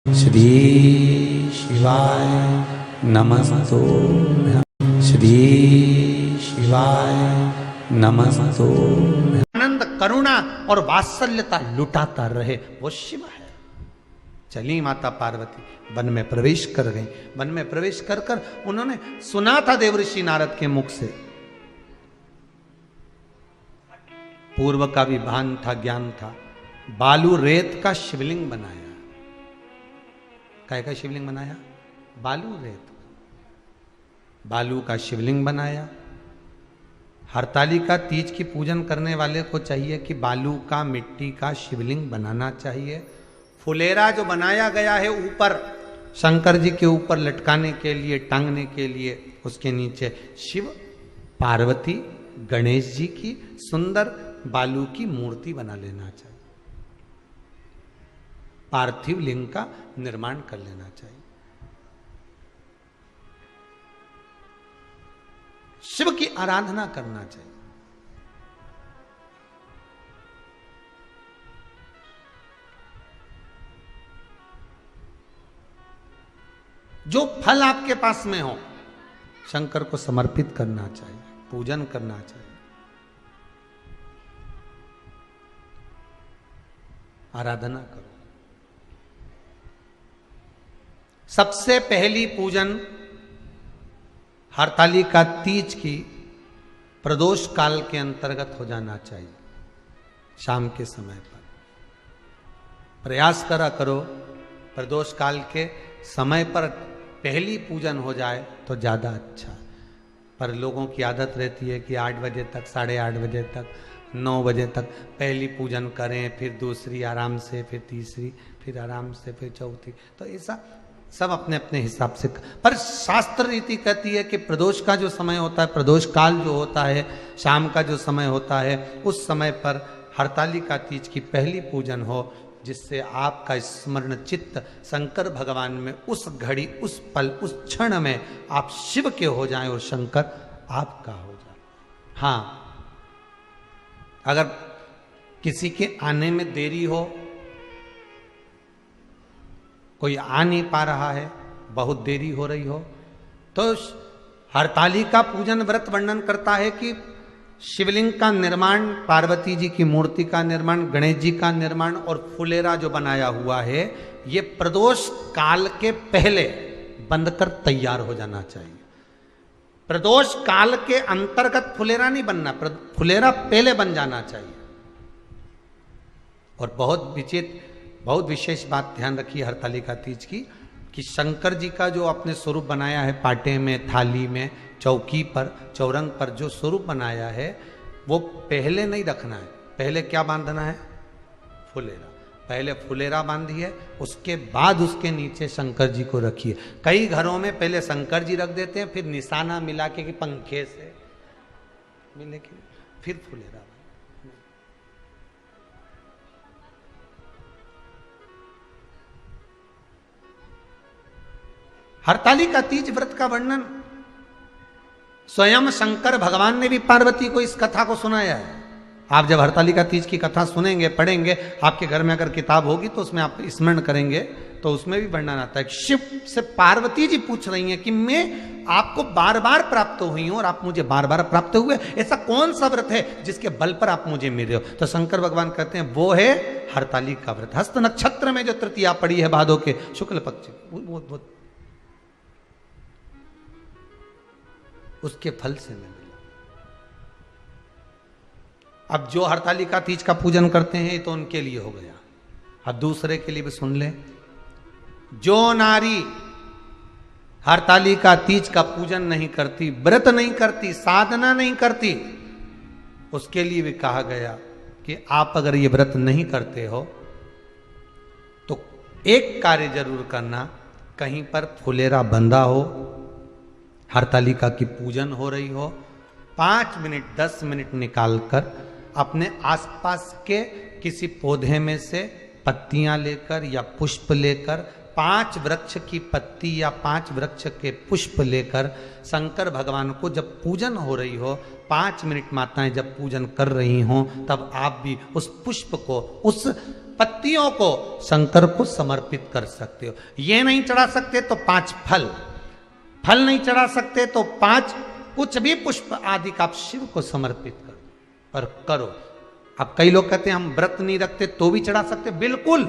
श्री शिवाय नमस्तुभ्यं। श्री शिवाय नमस्तुभ्यं। आनंद, करुणा और वात्सल्यता लुटाता रहे, वो शिव है। चली माता पार्वती वन में प्रवेश कर गई। वन में प्रवेश कर कर उन्होंने सुना था देवऋषि नारद के मुख से, पूर्व का भी भान था, ज्ञान था। बालू रेत का शिवलिंग बनाया। काय का शिवलिंग बनाया? बालू रेत, बालू का शिवलिंग बनाया। हरतालिका तीज की पूजन करने वाले को चाहिए कि बालू का, मिट्टी का शिवलिंग बनाना चाहिए। फुलेरा जो बनाया गया है ऊपर शंकर जी के ऊपर लटकाने के लिए, टांगने के लिए, उसके नीचे शिव, पार्वती, गणेश जी की सुंदर बालू की मूर्ति बना लेना चाहिए। पार्थिव लिंग का निर्माण कर लेना चाहिए। शिव की आराधना करना चाहिए। जो फल आपके पास में हो, शंकर को समर्पित करना चाहिए, पूजन करना चाहिए, आराधना करो। सबसे पहली पूजन हरतालिका तीज की प्रदोष काल के अंतर्गत हो जाना चाहिए। शाम के समय पर प्रयास करा करो, प्रदोष काल के समय पर पहली पूजन हो जाए तो ज़्यादा अच्छा। पर लोगों की आदत रहती है कि 8 बजे तक, 8:30 बजे तक, 9 बजे तक पहली पूजन करें, फिर दूसरी आराम से, फिर तीसरी, फिर आराम से, फिर चौथी। तो ऐसा सब अपने अपने हिसाब से। पर शास्त्र रीति कहती है कि प्रदोष का जो समय होता है, प्रदोष काल जो होता है, शाम का जो समय होता है, उस समय पर हरतालिका तीज की पहली पूजन हो, जिससे आपका स्मरण चित्त शंकर भगवान में उस घड़ी, उस पल, उस क्षण में आप शिव के हो जाएं और शंकर आपका हो जाए। हाँ, अगर किसी के आने में देरी हो, कोई आ नहीं पा रहा है, बहुत देरी हो रही हो, तो हरतालिका पूजन व्रत वर्णन करता है कि शिवलिंग का निर्माण, पार्वती जी की मूर्ति का निर्माण, गणेश जी का निर्माण और फुलेरा जो बनाया हुआ है, ये प्रदोष काल के पहले बंद कर तैयार हो जाना चाहिए। प्रदोष काल के अंतर्गत फुलेरा नहीं बनना, फुलेरा पहले बन जाना चाहिए। और बहुत विशेष बात ध्यान रखिए हरतालिका तीज की, कि शंकर जी का जो अपने स्वरूप बनाया है, पाटे में, थाली में, चौकी पर, चौरंग पर जो स्वरूप बनाया है, वो पहले नहीं रखना है। पहले क्या बांधना है? फुलेरा। पहले फुलेरा बांधिए, उसके बाद उसके नीचे शंकर जी को रखिए। कई घरों में पहले शंकर जी रख देते हैं, फिर निशाना मिला के कि पंखे से मिले के फिर फुलेरा। हरतालिका तीज व्रत का वर्णन स्वयं शंकर भगवान ने भी पार्वती को इस कथा को सुनाया है। आप जब हरतालिका तीज की कथा सुनेंगे, पढ़ेंगे, आपके घर में अगर किताब होगी तो उसमें आप स्मरण करेंगे, तो उसमें भी वर्णन आता है कि शिव से पार्वती जी पूछ रही हैं कि मैं आपको बार बार प्राप्त हुई हूं और आप मुझे बार बार प्राप्त हुए, ऐसा कौन सा व्रत है जिसके बल पर आप मुझे मिल रहे हो? तो शंकर भगवान कहते हैं वो है हरतालिका व्रत। हस्त नक्षत्र में जो तृतीया पड़ी है भादो के शुक्ल पक्ष, वो उसके फल से मैं मिला। अब जो हरतालिका तीज का पूजन करते हैं तो उनके लिए हो गया। अब दूसरे के लिए भी सुन ले। जो नारी हरतालिका तीज का पूजन नहीं करती, व्रत नहीं करती, साधना नहीं करती, उसके लिए भी कहा गया कि आप अगर ये व्रत नहीं करते हो तो एक कार्य जरूर करना, कहीं पर फुलेरा बंधा हो, हरतालिका की पूजन हो रही हो, 5 मिनट 10 मिनट निकालकर अपने आसपास के किसी पौधे में से पत्तियां लेकर या पुष्प लेकर, 5 वृक्ष की पत्ती या 5 वृक्ष के पुष्प लेकर शंकर भगवान को जब पूजन हो रही हो, 5 मिनट माताएं जब पूजन कर रही हों तब आप भी उस पुष्प को, उस पत्तियों को शंकर को समर्पित कर सकते हो। ये नहीं चढ़ा सकते तो 5 फल, फल नहीं चढ़ा सकते तो 5 कुछ भी पुष्प आदि का आप शिव को समर्पित करो, पर करो। अब कई लोग कहते हैं हम व्रत नहीं रखते तो भी चढ़ा सकते, बिल्कुल